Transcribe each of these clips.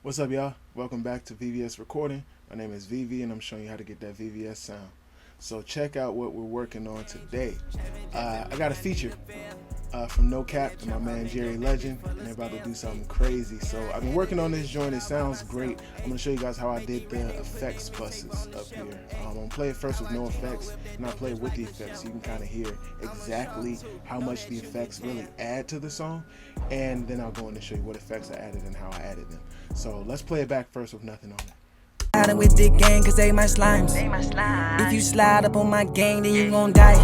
What's up, y'all? Welcome back to VVS Recording. My name is VV, and I'm showing you how to get that VVS sound. So check out what we're working on today. I got a feature from No Cap and my man Jerry Legend, and they're about to do something crazy. So I've been working on this joint. It sounds great. I'm going to show you guys how I did the effects buses up here. I'm going to play it first with no effects, and I'll play it with the effects so you can kind of hear exactly how much the effects really add to the song. And then I'll go in and show you what effects I added and how I added them. So let's play it back first with nothing on it. Sliding with the gang cause they my slimes. If you slide up on my gang, then you gon' die.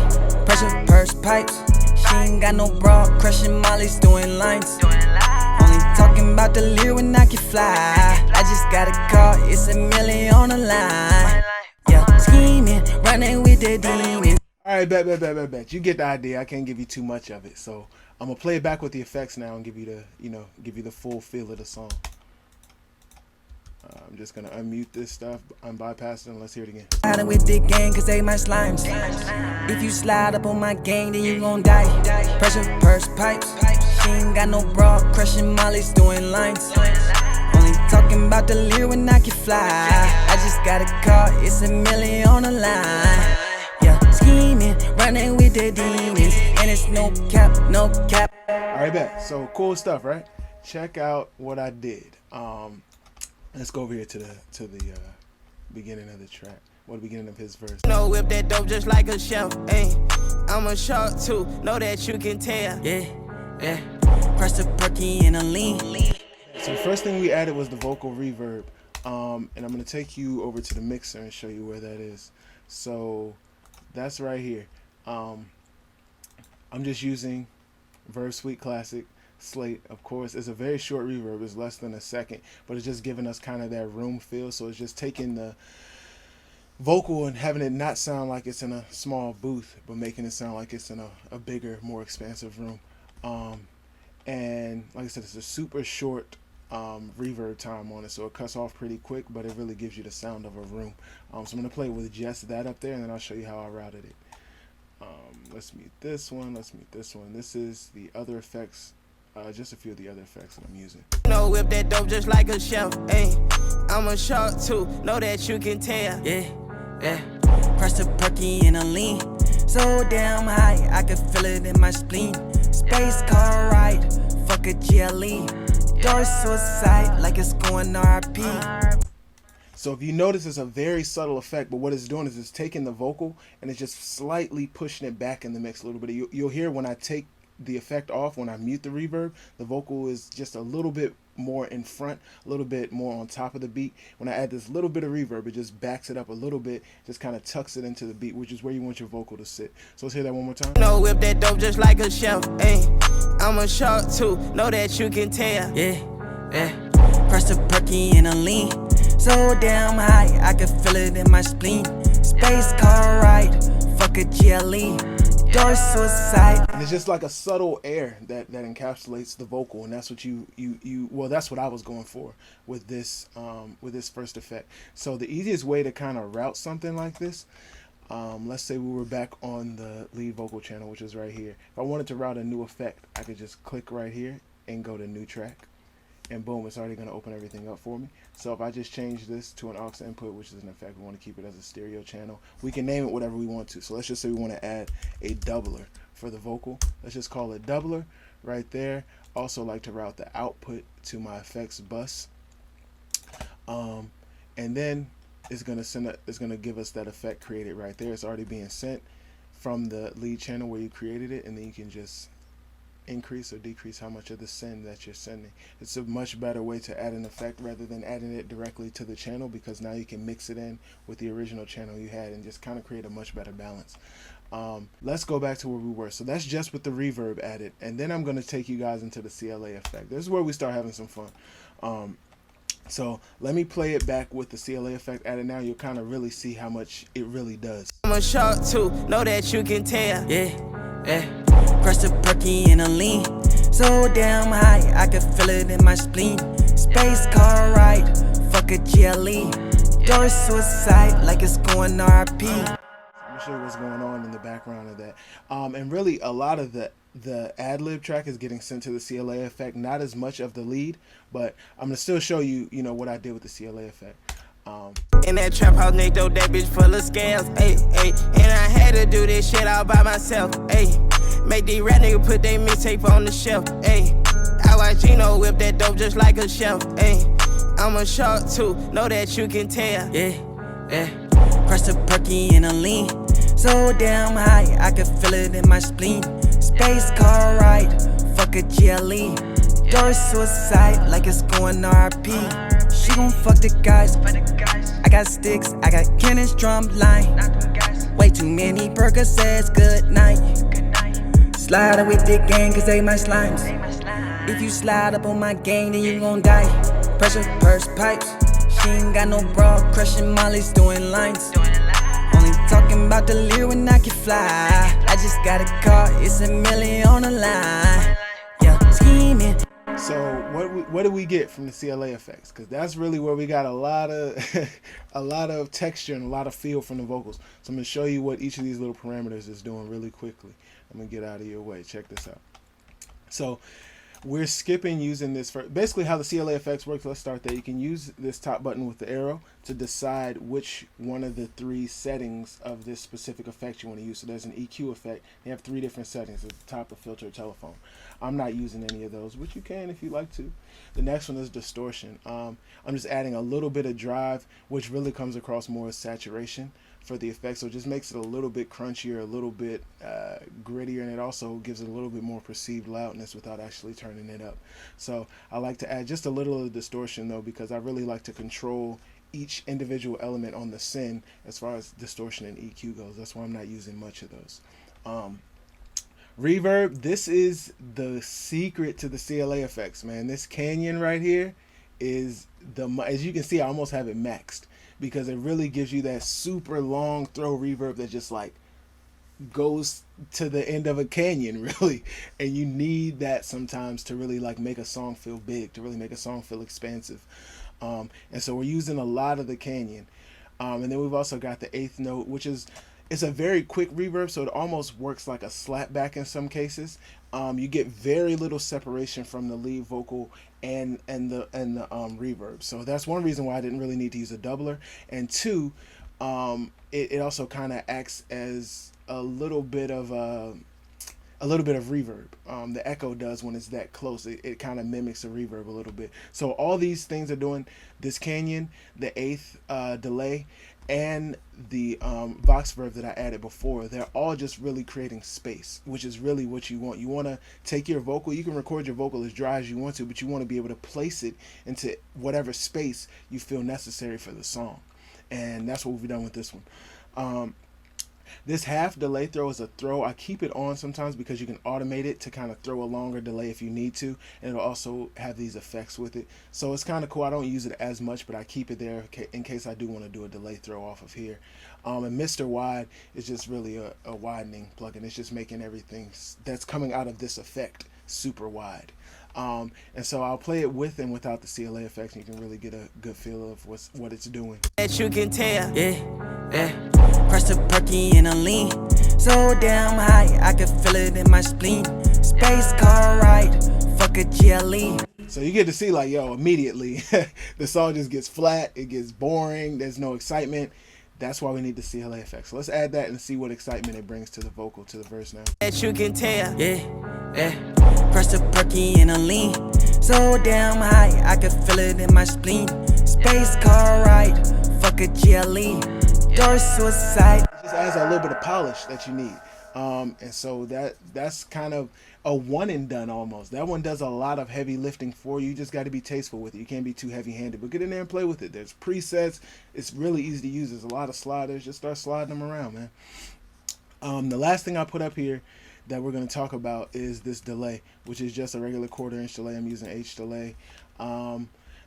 Pressure, purse, pipes. She ain't got no bra, crushing mollies, doing lines. Only talking about the leer when I can fly. I just got a car, it's $1 million on the line. Yeah, scheming, running with the demons. Alright, bet. You get the idea. I can't give you too much of it. So I'm gonna play it back with the effects now and give you the, give you the full feel of the song. I'm just gonna unmute this stuff, unbypass it, and let's hear it again. Sliding with the gang cause they my slimes. If you slide up on my gang, then you gon' die. Pressure, purse, pipes. She ain't got no bra, crushing mollies, doing lines. Only talking about the leer when I can fly. I just got a car, it's $1 million on the line. Yeah, scheming, running with the demons, and it's no cap, no cap. Alright, bet. So cool stuff, right? Check out what I did. Let's go over here to the beginning of the track, or the beginning of his verse. No, whip that dope just like a chef. Hey, I'm a shark too. Know that you can tell. Yeah. Press the perky and a lean. So the first thing we added was the vocal reverb, and I'm gonna take you over to the mixer and show you where that is. So that's right here. I'm just using Verve Suite Classic Slate. Of course, it's a very short reverb. It's less than a second, but it's just giving us kind of that room feel. So it's just taking the vocal and having it not sound like it's in a small booth, but making it sound like it's in a bigger, more expansive room. And like I said, it's a super short reverb time on it, so it cuts off pretty quick, but it really gives you the sound of a room. So I'm gonna play with just that up there, and then I'll show you how I routed it. Let's mute this one. This is the other effects. Just a few of the other effects that I'm using. No, whip that dope just like a chef. Hey, I'm a shark too. Know that you can tell. Yeah. Press the perky and a lean. So damn high, I can feel it in my spleen. Space car ride, fuck a GLE. Door suicide like it's going RP. So if you notice, it's a very subtle effect, but what it's doing is it's taking the vocal and it's just slightly pushing it back in the mix a little bit. You'll hear when I take the effect off, when I mute the reverb, the vocal is just a little bit more in front, a little bit more on top of the beat. When I add this little bit of reverb, it just backs it up a little bit, just kind of tucks it into the beat, which is where you want your vocal to sit. So let's hear that one more time. No, whip that dope just like a chef. Hey, I'm a shark too. Know that you can tell. Yeah. Press the perky and a lean. So damn high, I can feel it in my spleen. Space car ride, fuck a GLE. Door suicide. And it's just like a subtle air that encapsulates the vocal, and that's what well, that's what I was going for with this first effect. So the easiest way to kind of route something like this, let's say we were back on the lead vocal channel, which is right here. If I wanted to route a new effect, I could just click right here and go to new track, and boom, it's already going to open everything up for me. So if I just change this to an aux input, which is an effect, we want to keep it as a stereo channel. We can name it whatever we want to. So let's just say we want to add a doubler for the vocal. Let's just call it doubler right there. Also like to route the output to my effects bus. And then it's going to give us that effect created right there. It's already being sent from the lead channel where you created it, and then you can just increase or decrease how much of the send that you're sending. It's a much better way to add an effect rather than adding it directly to the channel, because now you can mix it in with the original channel you had and just kind of create a much better balance. Let's go back to where we were. So that's just with the reverb added, and then I'm going to take you guys into the CLA effect. This is where we start having some fun. So let me play it back with the CLA effect added. Now you'll kind of really see how much it really does. I'm a shark too. Know that you can tell. Yeah. Press the perky and a lean. So damn high, I can feel it in my spleen. Space car ride, fuck a GLE. Door suicide like it's going RP. I'm gonna show you what's going on in the background of that. And really a lot of the the ad-lib track is getting sent to the CLA effect, not as much of the lead, but I'm gonna still show you, what I did with the CLA effect. In that trap house, Nick, though, that bitch full of scales, ayy, ayy. And I had to do this shit all by myself, ayy. Make these rap niggas put their mixtape on the shelf, ayy. I watch Gino whip that dope just like a chef, ayy. I'm a shark too, know that you can tell. Yeah, yeah. Press a perky and a lean. So damn high, I can feel it in my spleen. Space car ride, fuck a GLE. Door suicide like it's going RP. She gon' fuck the guys. I got sticks, I got cannons, drum line. Way too many Percocets, good night. Slide with the gang cause they my slimes. If you slide up on my gang then you gon' die. Pressure, purse, pipes. She ain't got no bra, crushing mollies, doing lines. Only talking about the leer when I can fly. I just got a car, it's $1 million on the line. Yeah, scheming. So what do we get from the CLA effects? Because that's really where we got a lot of a lot of texture and a lot of feel from the vocals. So I'm gonna show you what each of these little parameters is doing really quickly. I'm gonna get out of your way. Check this out. So we're skipping using this for basically how the CLA effects works. Let's start there. You can use this top button with the arrow to decide which one of the 3 settings of this specific effect you want to use. So there's an EQ effect. They have 3 different settings at the top: a filter, a telephone. I'm not using any of those, but you can if you like to. The next one is distortion. I'm just adding a little bit of drive, which really comes across more as saturation for the effect, so it just makes it a little bit crunchier, a little bit grittier, and it also gives it a little bit more perceived loudness without actually turning it up. So I like to add just a little of distortion though, because I really like to control each individual element on the syn as far as distortion and EQ goes. That's why I'm not using much of those. Reverb, this is the secret to the CLA effects, man. This canyon right here is as you can see, I almost have it maxed, because it really gives you that super long throw reverb that just like goes to the end of a canyon really, and you need that sometimes to really like make a song feel big, to really make a song feel expansive. And so we're using a lot of the canyon, and then we've also got the 8th note, which is, it's a very quick reverb, so it almost works like a slapback in some cases. You get very little separation from the lead vocal and the reverb. So that's one reason why I didn't really need to use a doubler. And 2, it also kind of acts as a little bit of reverb. The echo does when it's that close. It kind of mimics a reverb a little bit. So all these things are doing this canyon, the 8th delay, and the Vox verb that I added before. They're all just really creating space, which is really what you want. You want to take your vocal, you can record your vocal as dry as you want to, but you want to be able to place it into whatever space you feel necessary for the song. And that's what we've done with this one. This half delay throw is a throw. I keep it on sometimes because you can automate it to kind of throw a longer delay if you need to, and it'll also have these effects with it. So it's kind of cool. I don't use it as much, but I keep it there in case I do want to do a delay throw off of here. And Mr. Wide is just really a widening plugin. It's just making everything that's coming out of this effect super wide. And so I'll play it with and without the CLA effects, and you can really get a good feel of what it's doing. That you can tell. Yeah. Press a perky and a lean. So damn high, I can feel it in my spleen. Space car ride, fuck a GLE. So you get to see like, yo, immediately the song just gets flat, it gets boring, there's no excitement. That's why we need the CLA effect. So let's add that and see what excitement it brings to the vocal, to the verse now. That you can tell. Yeah. Press a perky and a lean. So damn high, I can feel it in my spleen. Space car ride, fuck a GLE. Door suicide. It just adds a little bit of polish that you need. And so that's kind of a one and done almost. That one does a lot of heavy lifting for you. You just got to be tasteful with it. You can't be too heavy handed, but get in there and play with it. There's presets. It's really easy to use. There's a lot of sliders. Just start sliding them around, man. The last thing I put up here that we're going to talk about is this delay, which is just a regular 1/4 inch delay. I'm using H delay,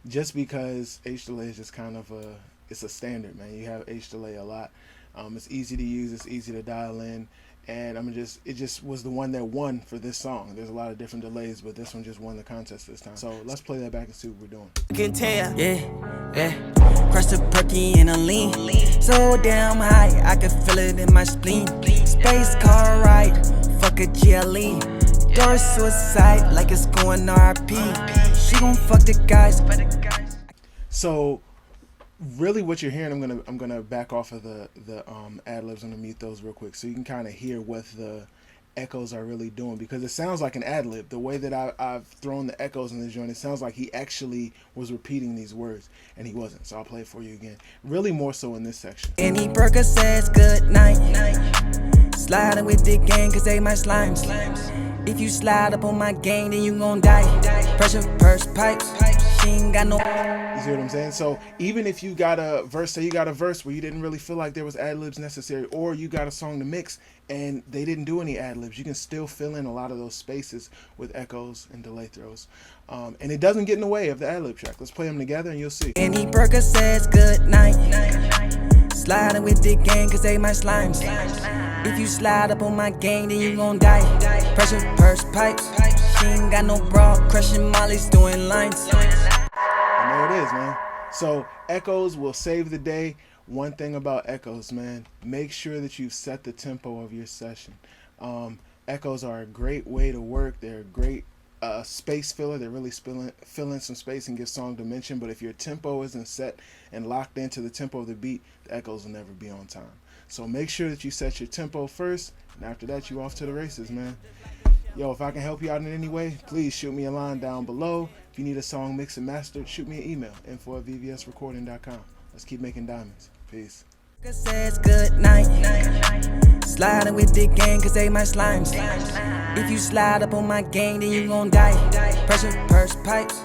just because H delay is just kind of it's a standard, man. You have H delay a lot. It's easy to use. It's easy to dial in. And it just was the one that won for this song. There's a lot of different delays, but this one just won the contest this time. So let's play that back and see what we're doing. You can tell. Yeah. Press a perky and a lean. So damn high, I can feel it in my spleen. Space car ride, fuck a GLE. Doris suicide like it's going RP. She gon' fuck the guys. So really what you're hearing, I'm gonna back off of the ad libs. I'm gonna mute those real quick so you can kind of hear what the echoes are really doing, because it sounds like an ad lib. The way that I've thrown the echoes in the joint, it sounds like he actually was repeating these words, and he wasn't. So I'll play it for you again. Really more so in this section. Any burger says good night. Sliding with the gang cause they my slimes. If you slide up on my gang, then you gon' die. Pressure, purse, pipes. She ain't got no. You see what I'm saying? So even if you got a verse, say you got a verse where you didn't really feel like there was ad libs necessary, or you got a song to mix and they didn't do any ad libs, you can still fill in a lot of those spaces with echoes and delay throws, and it doesn't get in the way of the ad lib track. Let's play them together and you'll see. Any burger says good night. Sliding with the gang cause they my slimes. If you slide up on my gang, then you gon' die. Pressure, purse, pipes. She ain't got no bra, crushing mollies, doing lines. And there it is, man. So echoes will save the day. One thing about echoes, man, make sure that you set the tempo of your session. Echoes are a great way to work. They're a great space filler. They're really fill in some space and give song dimension. But if your tempo isn't set and locked into the tempo of the beat, the echoes will never be on time. So make sure that you set your tempo first, and after that, you off to the races, man. Yo, if I can help you out in any way, please shoot me a line down below. If you need a song mixed and mastered, shoot me an email, info@vvsrecording.com. Let's keep making diamonds. Peace. Says good night. Sliding with the gang cause they my slimes. If you slide up on my gang, then you gon' die. Pressure, purse, pipes.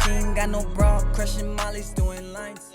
She ain't got no bra, crushing mollies, doing lines.